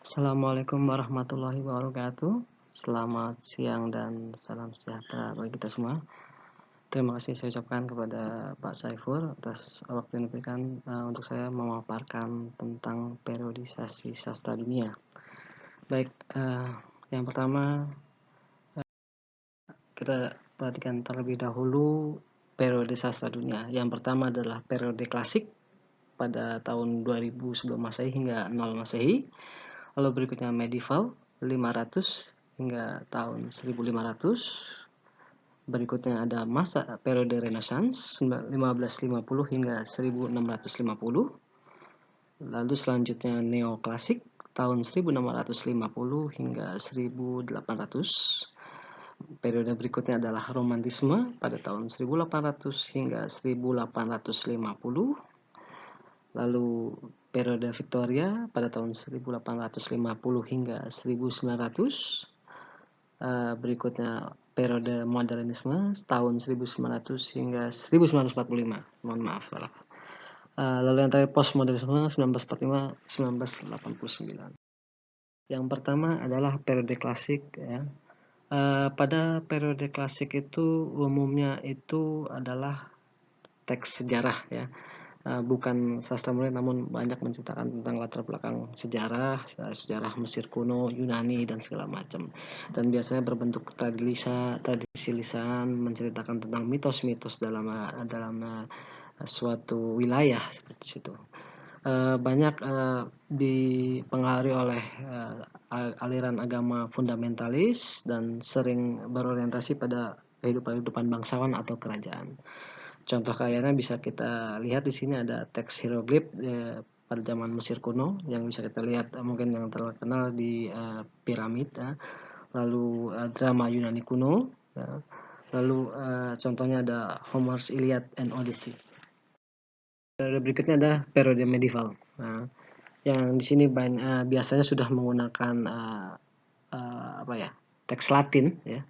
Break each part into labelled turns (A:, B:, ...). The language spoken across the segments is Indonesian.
A: Assalamualaikum warahmatullahi wabarakatuh. Selamat siang dan salam sejahtera bagi kita semua. Terima kasih saya ucapkan kepada Pak Saiful atas waktu yang diberikan untuk saya memaparkan tentang periodisasi sastra dunia. Baik, yang pertama kita perhatikan terlebih dahulu periode sastra dunia. Yang pertama adalah periode klasik pada tahun 2000 sebelum Masehi hingga 0 Masehi. Lalu berikutnya medieval 500 hingga tahun 1500. Berikutnya ada masa periode Renaissance 1550 hingga 1650. Lalu selanjutnya neoklasik tahun 1650 hingga 1800. Periode berikutnya adalah romantisme pada tahun 1800 hingga 1850. Lalu periode Victoria pada tahun 1850 hingga 1900. Berikutnya periode modernisme tahun 1900 hingga 1945. Mohon maaf salah. Lalu yang terakhir postmodernisme 1945-1989. Yang pertama adalah periode klasik ya. Pada periode klasik itu umumnya itu adalah teks sejarah ya. Bukan sastra murni namun banyak menceritakan tentang latar belakang sejarah Mesir kuno, Yunani dan segala macam. Dan biasanya berbentuk tradisi lisan menceritakan tentang mitos-mitos dalam suatu wilayah seperti itu. Banyak dipengaruhi oleh aliran agama fundamentalis dan sering berorientasi pada kehidupan bangsawan atau kerajaan. Contoh karyanya bisa kita lihat di sini ada teks hieroglif pada zaman Mesir kuno yang bisa kita lihat mungkin yang terkenal di piramid ya. Lalu drama Yunani kuno ya. Lalu contohnya ada Homer's Iliad and Odyssey. Periode berikutnya ada periode medieval. Nah, yang di sini biasanya sudah menggunakan teks Latin ya,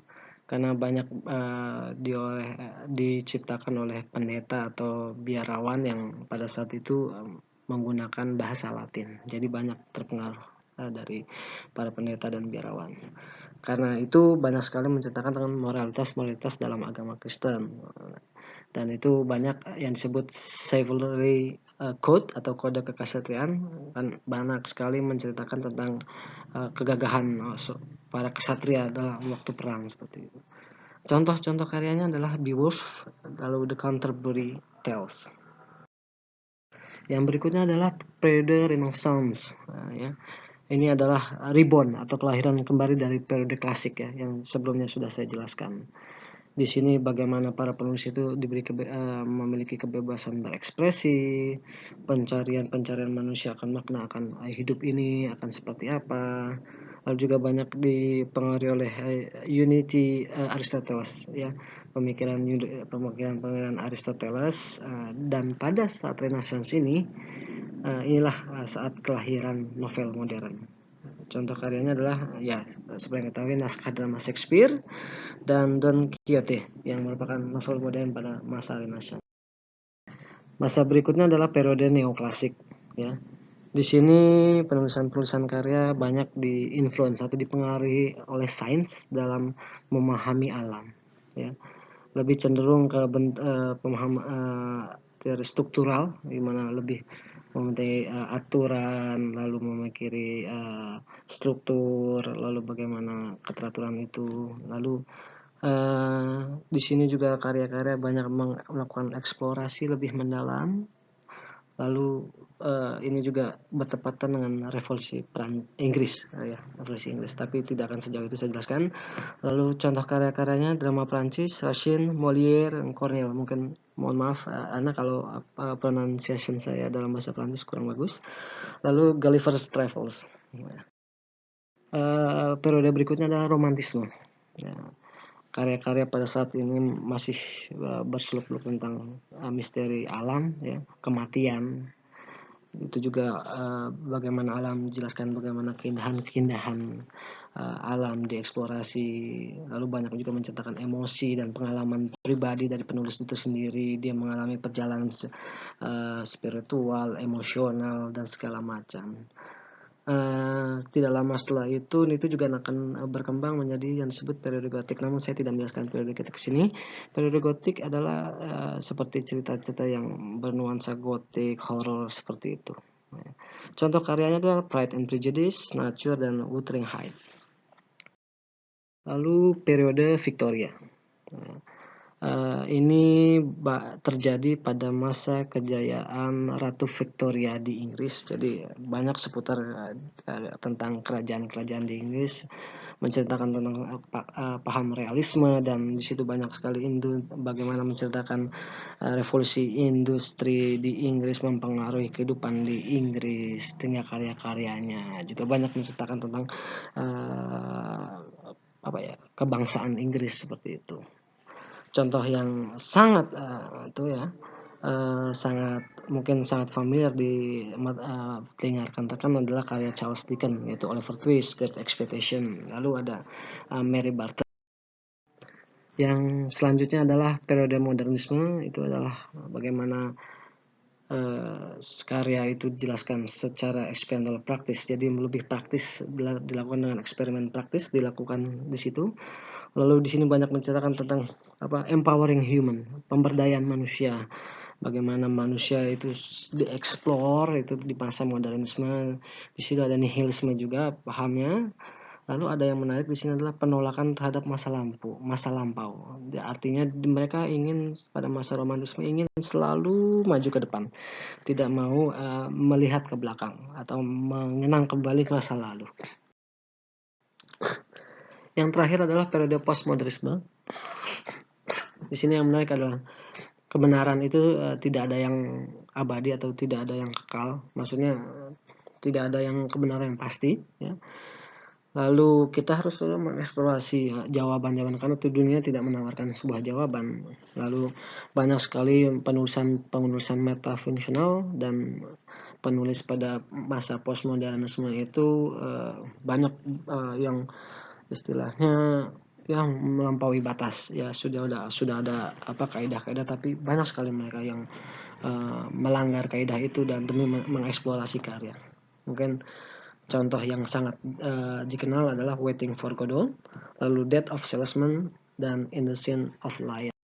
A: karena banyak diciptakan oleh pendeta atau biarawan yang pada saat itu menggunakan bahasa Latin. Jadi banyak terpengaruh dari para pendeta dan biarawan. Karena itu banyak sekali menceritakan tentang moralitas dalam agama Kristen. Dan itu banyak yang disebut chivalry code atau kode keksatriaan, kan banyak sekali menceritakan tentang kegagahan para kesatria dalam waktu perang seperti itu. Contoh-contoh karyanya adalah Beowulf, lalu The Canterbury Tales. Yang berikutnya adalah periode Renaissance. Nah, ya. Ini adalah reborn atau kelahiran kembali dari periode klasik ya, yang sebelumnya sudah saya jelaskan. Di sini bagaimana para penulis itu memiliki kebebasan berekspresi, pencarian manusia akan makna akan hidup ini akan seperti apa. Lalu juga banyak dipengaruhi oleh Aristoteles ya, pemikiran Aristoteles, dan pada saat Renaissance ini inilah saat kelahiran novel modern. Contoh karyanya adalah ya seperti yang kita tahu naskah drama Shakespeare dan Don Quixote yang merupakan novel modern pada masa Renaissance. Masa berikutnya adalah periode neoklasik ya. Di sini penulisan karya banyak diinfluence atau dipengaruhi oleh sains dalam memahami alam ya. Lebih cenderung ke pemahaman teori struktural di mana lebih mementingkan aturan, lalu memikiri struktur, lalu bagaimana keteraturan itu. Lalu di sini juga karya-karya banyak melakukan eksplorasi lebih mendalam. Lalu ini juga bertepatan dengan revolusi Inggris ya, revolusi Inggris, tapi tidak akan sejauh itu saya jelaskan. Lalu contoh karya-karyanya drama Prancis, Racine, Molière, dan Corneille. Mungkin mohon maaf Ana kalau pronunciation saya dalam bahasa Prancis kurang bagus. Lalu Gulliver's Travels. Periode berikutnya adalah romantisme. Ya, karya-karya pada saat ini masih berseluk-beluk tentang misteri alam ya, kematian. Itu juga bagaimana alam dijelaskan, bagaimana keindahan alam dieksplorasi. Lalu banyak juga menceritakan emosi dan pengalaman pribadi dari penulis itu sendiri. Dia mengalami perjalanan spiritual, emosional dan segala macam. tidak lama setelah itu juga akan berkembang menjadi yang disebut periode gotik. Namun saya tidak menjelaskan periode gotik sini. Periode gotik adalah seperti cerita-cerita yang bernuansa gotik, horor seperti itu. Contoh karyanya adalah Pride and Prejudice, Nature, dan Wuthering Heights. Lalu periode Victoria. Ini terjadi pada masa kejayaan Ratu Victoria di Inggris. Jadi banyak seputar tentang kerajaan-kerajaan di Inggris, menceritakan tentang paham realisme, dan di situ banyak sekali bagaimana menceritakan revolusi industri di Inggris mempengaruhi kehidupan di Inggris dengan karya-karyanya. Juga banyak menceritakan tentang kebangsaan Inggris seperti itu. Contoh yang sangat mungkin sangat familiar di telinga rekan-rekan adalah karya Charles Dickens, yaitu Oliver Twist, Great Expectation. Lalu ada Mary Barton. Yang selanjutnya adalah periode modernisme. Itu adalah bagaimana karya itu dijelaskan secara eksperimental praktis, jadi lebih praktis, dilakukan dengan eksperimen praktis dilakukan di situ. Lalu di sini banyak menceritakan tentang empowering human, pemberdayaan manusia, bagaimana manusia itu dieksplor itu di masa modernisme. Di situ ada nihilisme juga pahamnya. Lalu ada yang menarik di sini adalah penolakan terhadap masa lampau. Artinya mereka ingin pada masa romantisme ingin selalu maju ke depan, tidak mau melihat ke belakang atau mengenang kembali masa lalu. Yang terakhir adalah periode postmodernisme. Di sini yang menarik adalah kebenaran itu tidak ada yang abadi atau tidak ada yang kekal. Maksudnya tidak ada yang kebenaran yang pasti. Ya. Lalu kita harus selalu mengeksplorasi jawaban-jawaban, karena dunia tidak menawarkan sebuah jawaban. Lalu banyak sekali penulisan metafiksional, dan penulis pada masa postmodernisme itu banyak yang istilahnya yang melampaui batas. Ya sudah ada kaidah-kaidah, tapi banyak sekali mereka yang melanggar kaidah itu dan demi mengeksplorasi karya. Mungkin contoh yang sangat dikenal adalah Waiting for Godot, lalu Death of Salesman, dan In the Scene of Lion.